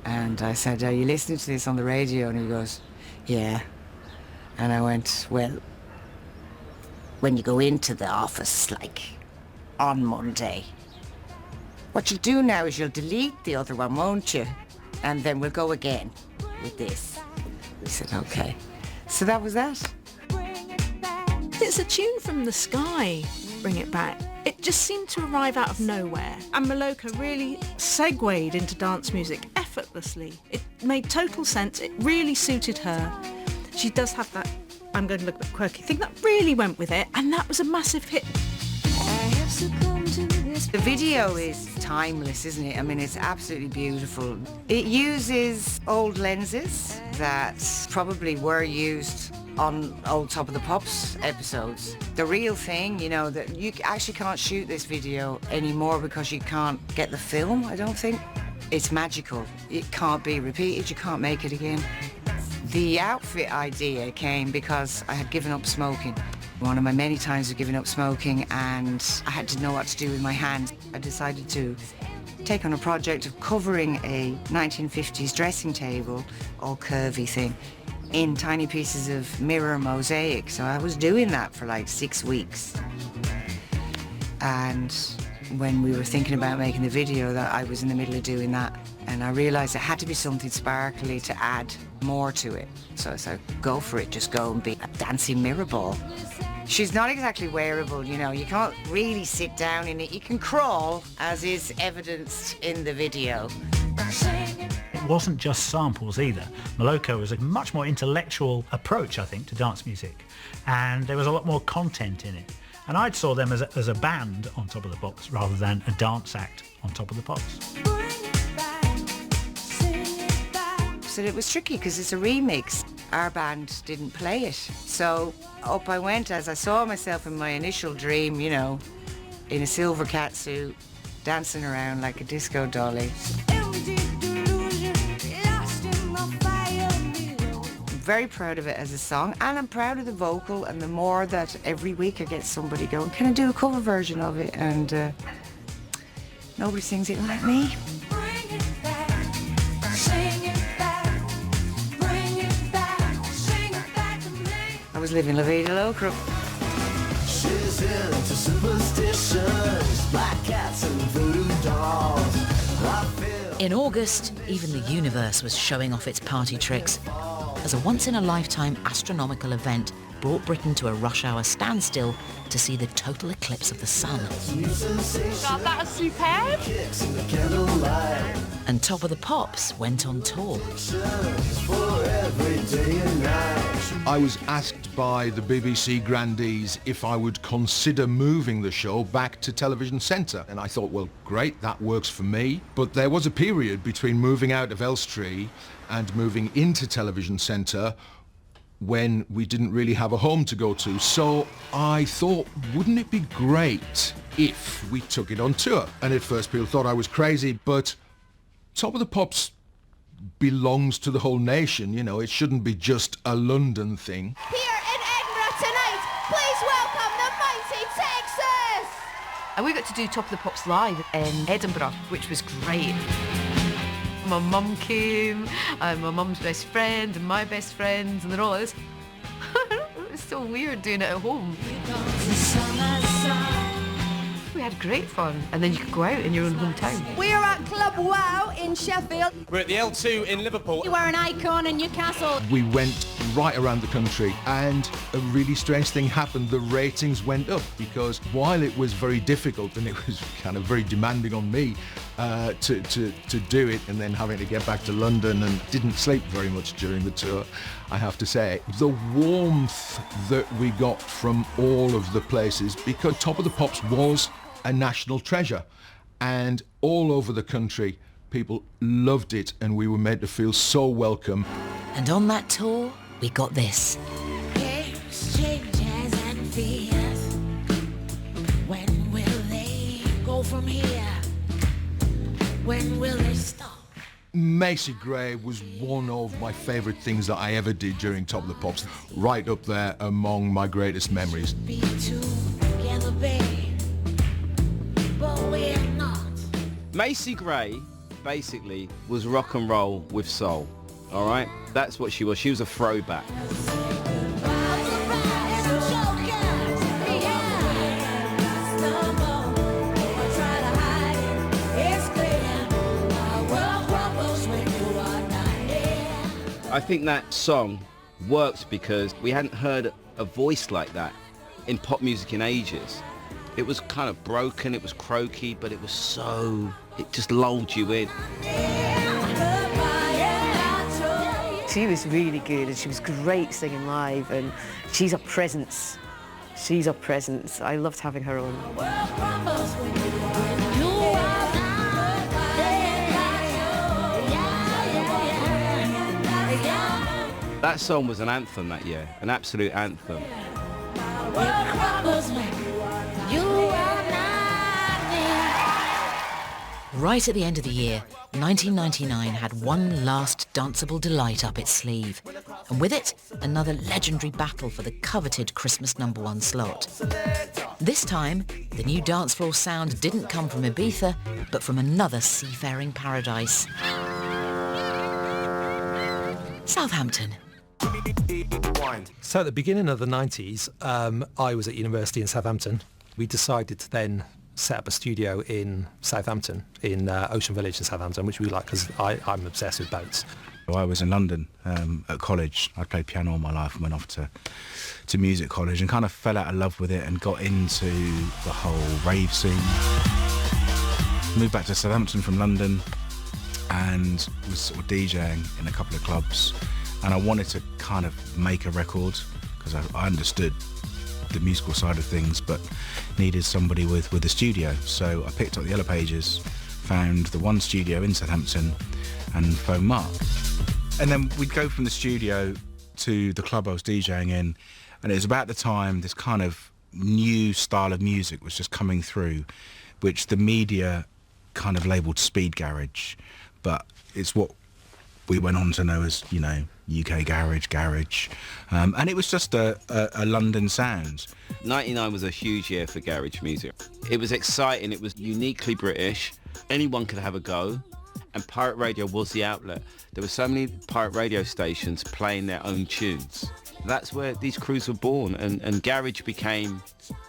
And I said, are you listening to this on the radio? And he goes, yeah. And I went, well, when you go into the office, like, on Monday, what you'll do now is you'll delete the other one, won't you? And then we'll go again with this. We said, okay. So that was that. It's a tune from the sky, Bring It Back. It just seemed to arrive out of nowhere. And Maloka really segued into dance music effortlessly. It made total sense. It really suited her. She does have that, I'm going to look a bit quirky thing, that really went with it. And that was a massive hit. The video is timeless, isn't it? I mean, it's absolutely beautiful. It uses old lenses that probably were used on old Top of the Pops episodes. The real thing, you know, that you actually can't shoot this video anymore because you can't get the film, I don't think. It's magical. It can't be repeated, you can't make it again. The outfit idea came because I had given up smoking. One of my many times of giving up smoking, and I had to know what to do with my hands. I decided to take on a project of covering a 1950s dressing table, all curvy thing, in tiny pieces of mirror mosaic. So I was doing that for like 6 weeks. And when we were thinking about making the video, that I was in the middle of doing that. And I realised it had to be something sparkly to add more to it. So I said, go for it, just go and be a dancing mirror ball. She's not exactly wearable, you know, you can't really sit down in it. You can crawl, as is evidenced in the video. It wasn't just samples either. Moloko was a much more intellectual approach, I think, to dance music. And there was a lot more content in it. And I saw them as a band on Top of the Pops rather than a dance act on Top of the Pops. So it was tricky because it's a remix. Our band didn't play it. So up I went as I saw myself in my initial dream, you know, in a silver catsuit, dancing around like a disco dolly. I'm very proud of it as a song, and I'm proud of the vocal, and the more that every week I get somebody going, can I do a cover version of it? And nobody sings it like me. I was living La Vida Loca. She's into superstitions, black cats and voodoo dolls. In August, even the universe was showing off its party tricks as a once-in-a-lifetime astronomical event brought Britain to a rush hour standstill to see the total eclipse of the sun. God, that was superb. And Top of the Pops went on tour. I was asked by the BBC grandees if I would consider moving the show back to Television Centre. And I thought, well, great, that works for me. But there was a period between moving out of Elstree and moving into Television Centre when we didn't really have a home to go to. So I thought, wouldn't it be great if we took it on tour? And at first people thought I was crazy, but Top of the Pops belongs to the whole nation, you know, it shouldn't be just a London thing. Here in Edinburgh tonight, please welcome the mighty Texas! And we got to do Top of the Pops live in Edinburgh, which was great. My mum came, and my mum's best friend, and my best friends, and they're all this. It was so weird doing it at home. We had great fun, and then you could go out in your own hometown. We are at Club Wow in Sheffield. We're at the L2 in Liverpool. You are an icon in Newcastle. We went right around the country, and a really strange thing happened. The ratings went up because while it was very difficult and it was kind of very demanding on me to do it, and then having to get back to London and didn't sleep very much during the tour, I have to say, the warmth that we got from all of the places, because Top of the Pops was a national treasure, and all over the country people loved it, and we were made to feel so welcome. And on that tour, we got this. Changes and fears. When will they go from here? When will they stop? Macy Gray was one of my favourite things that I ever did during Top of the Pops, right up there among my greatest memories. Be together, babe, but we're not. Macy Gray basically was rock and roll with soul, all right? That's what she was. She was a throwback. I think that song worked because we hadn't heard a voice like that in pop music in ages. It was kind of broken, it was croaky, but it was so, it just lulled you in. She was really good, and she was great singing live, and she's a presence. She's a presence. I loved having her on. That song was an anthem that year, an absolute anthem. Right at the end of the year, 1999 had one last danceable delight up its sleeve. And with it, another legendary battle for the coveted Christmas #1 slot. This time, the new dance floor sound didn't come from Ibiza, but from another seafaring paradise. Southampton. So at the beginning of the 90s, I was at university in Southampton. We decided to then set up a studio in Southampton, in Ocean Village in Southampton, which we like because I'm obsessed with boats. I was in London at college. I played piano all my life and went off to music college and kind of fell out of love with it and got into the whole rave scene. Moved back to Southampton from London and was sort of DJing in a couple of clubs, and I wanted to kind of make a record because I understood the musical side of things but needed somebody with a studio. So I picked up the Yellow Pages, found the one studio in Southampton and phoned Mark. And then we'd go from the studio to the club I was DJing in, and it was about the time this kind of new style of music was just coming through, which the media kind of labelled speed garage, but it's what we went on to know as, you know, UK garage, and it was just a London sound. 99 was a huge year for garage music. It was exciting, it was uniquely British, anyone could have a go, and pirate radio was the outlet. There were so many pirate radio stations playing their own tunes. That's where these crews were born, and garage became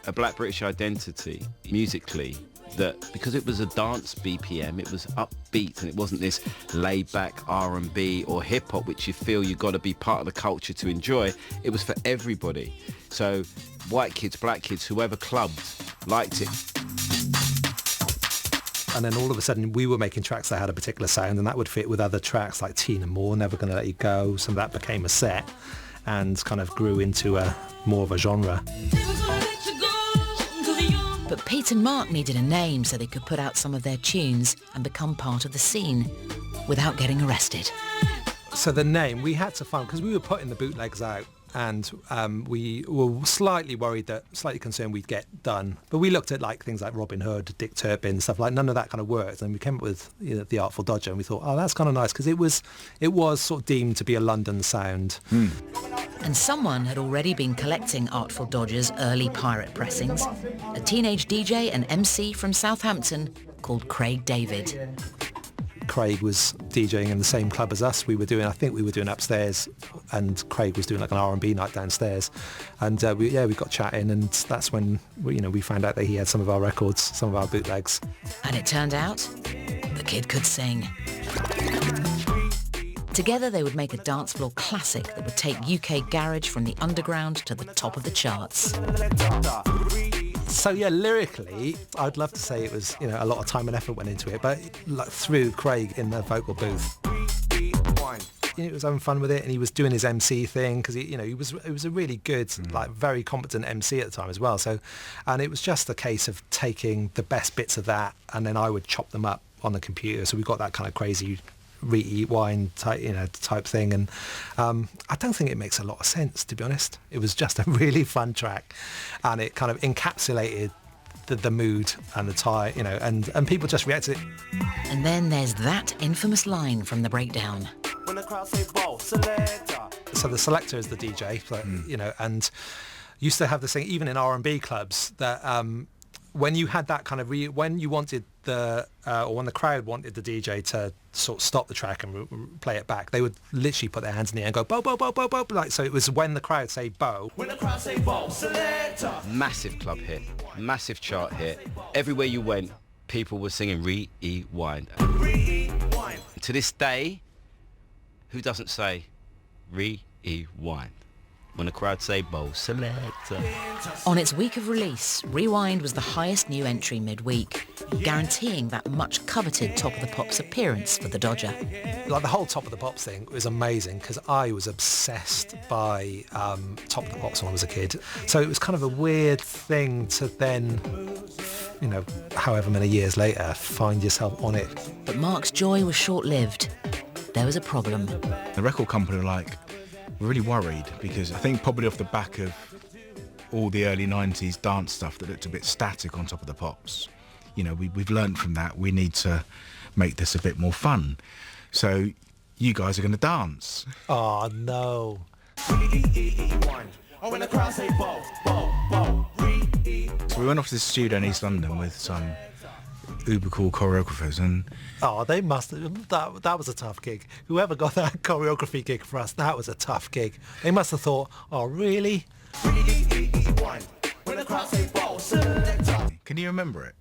a black British identity musically, that because it was a dance BPM, it was upbeat and it wasn't this laid-back R&B or hip-hop which you feel you've got to be part of the culture to enjoy. It was for everybody. So white kids, black kids, whoever clubbed liked it. And then all of a sudden we were making tracks that had a particular sound, and that would fit with other tracks like Tina Moore, Never Gonna Let You Go. Some of that became a set and kind of grew into more of a genre. But Pete and Mark needed a name so they could put out some of their tunes and become part of the scene without getting arrested. So the name, we had to find, because we were putting the bootlegs out, and we were slightly concerned we'd get done. But we looked at like things like Robin Hood, Dick Turpin, stuff like, none of that kind of worked. And we came up with, you know, the Artful Dodger, and we thought, oh, that's kind of nice, because it was sort of deemed to be a London sound. And someone had already been collecting Artful Dodger's early pirate pressings, a teenage DJ and MC from Southampton called Craig David. Craig was DJing in the same club as us. I think we were doing upstairs, and Craig was doing like an R&B night downstairs. And we got chatting, and that's when we found out that he had some of our records, some of our bootlegs. And it turned out the kid could sing. Together they would make a dance floor classic that would take UK garage from the underground to the top of the charts. So yeah, lyrically, I'd love to say it was, a lot of time and effort went into it, but like through Craig in the vocal booth. He was having fun with it, and he was doing his MC thing because he was a really good, like very competent MC at the time as well. So, and it was just a case of taking the best bits of that, and then I would chop them up on the computer. So we got that kind of crazy Eat Wine type thing, and I don't think it makes a lot of sense, to be honest. It was just a really fun track, and it kind of encapsulated the mood and the tie, and people just reacted. And then there's that infamous line from the breakdown. So the selector is the DJ, and used to have this thing even in R&B clubs that when you had that kind of when you wanted or when the crowd wanted the DJ to sort of stop the track and play it back, they would literally put their hands in the air and go bow, bow, bow, bow, bow. Like, so it was when the crowd say bow. When the crowd say bow, selector. Massive club hit, massive chart hit. Everywhere you went, people were singing Rewind. To this day, who doesn't say Rewind? When the crowd say bow, selector. On its week of release, Rewind was the highest new entry midweek, guaranteeing that much coveted Top of the Pops appearance for the Dodger. Like the whole Top of the Pops thing was amazing because I was obsessed by Top of the Pops when I was a kid. So it was kind of a weird thing to then, however many years later, find yourself on it. But Mark's joy was short-lived. There was a problem. The record company were like, really worried, because I think probably off the back of all the early 90s dance stuff that looked a bit static on Top of the Pops, you know, we've learned from that. We need to make this a bit more fun. So you guys are going to dance. Oh, no. So we went off to the studio in East London with some uber cool choreographers, and Oh, they must have, that was a tough gig. Whoever got that choreography gig for us, that was a tough gig. They must have thought, oh, really? can you remember it?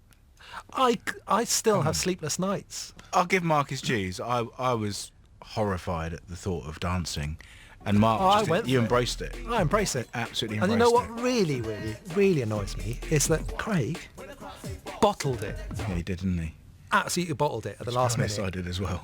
I still have sleepless nights. I'll give Mark his dues. I was horrified at the thought of dancing, and Mark, you embraced it. I embrace it. Absolutely And embraced you know what really, really, really annoys me is that Craig bottled it. Yeah, he did, didn't he? Absolutely bottled it at the last minute. I did as well.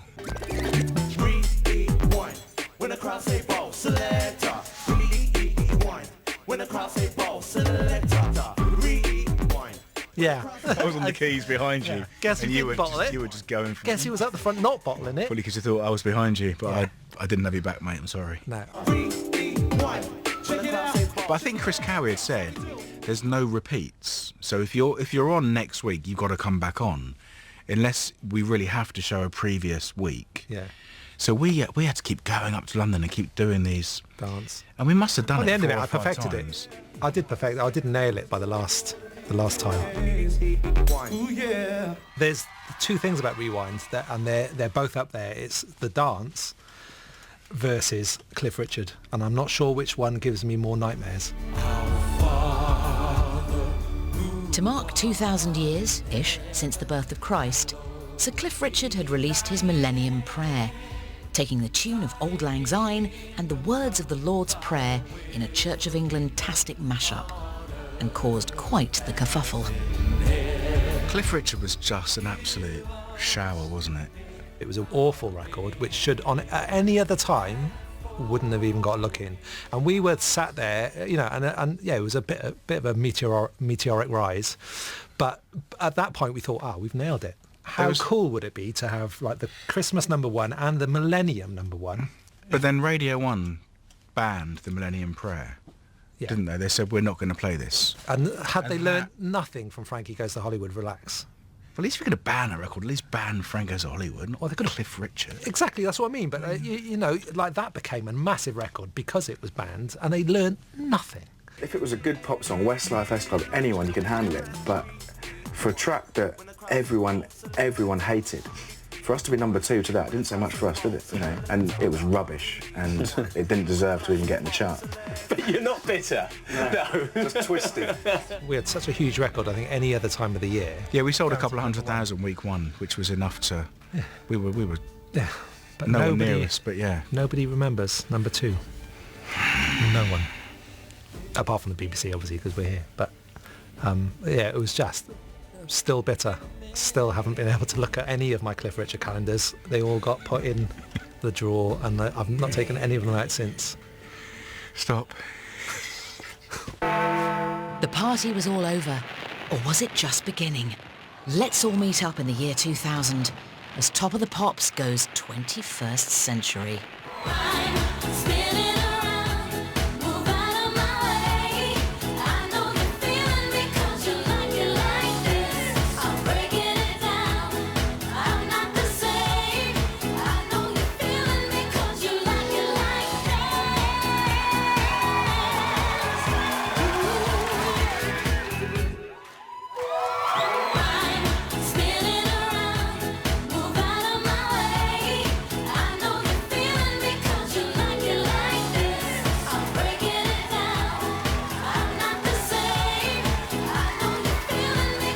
When the crowd say ball, selector. Rewind. When the crowd say ball, selector. Rewind. Yeah. I was on the keys behind you. Guess and who you didn't were bottle just, it? You were just going for Guess who was at the front not bottling it? Probably because you thought I was behind you, but I didn't have your back, mate. I'm sorry. No. But I think Chris Cowie had said there's no repeats. So if you're on next week, you've got to come back on, unless we really have to show a previous week. Yeah. So we had to keep going up to London and keep doing these dance. And we must have done By it. the end of it, 4 or I 5 perfected times. it. I did perfect it. I did nail it by the last time. There's two things about Rewind, and they're both up there. It's the dance versus Cliff Richard, and I'm not sure which one gives me more nightmares. To mark 2,000 years-ish since the birth of Christ, Sir Cliff Richard had released his Millennium Prayer, taking the tune of Auld Lang Syne and the words of the Lord's Prayer in a Church of England-tastic mashup, and caused quite the kerfuffle. Cliff Richard was just an absolute shower, wasn't it? It was an awful record, which should, at any other time, wouldn't have even got a look in. And we were sat there, you know, and yeah, it was a bit of a meteoric rise. But at that point, we thought, we've nailed it. How cool would it be to have like the Christmas #1 and the Millennium #1? But then Radio 1 banned the Millennium Prayer, didn't they? They said, we're not going to play this. And had they learned nothing from Frankie Goes to Hollywood, relax. Well, at least if you're going to ban a record, at least ban Frank Goes to Hollywood, not Cliff Richard. Exactly, that's what I mean. But, you know, like that became a massive record because it was banned, and they learned nothing. If it was a good pop song, Westlife, S-Club, anyone, you can handle it. But for a track that everyone hated, for us to be #2 to that, didn't say much for us, did it? You know, and it was rubbish, and it didn't deserve to even get in the chart. But you're not bitter. No. Just twisted. We had such a huge record, I think, any other time of the year. Yeah, we sold a couple of 100,000 week 1, which was enough to... Yeah. We were yeah, but no one near us, but yeah. Nobody remembers #2. No one. Apart from the BBC, obviously, because we're here. But, yeah, it was just still bitter. Still haven't been able to look at any of my Cliff Richard calendars. They all got put in the drawer, and I've not taken any of them out since. Stop. The party was all over, or was it just beginning? Let's all meet up in the year 2000 as Top of the Pops goes 21st century.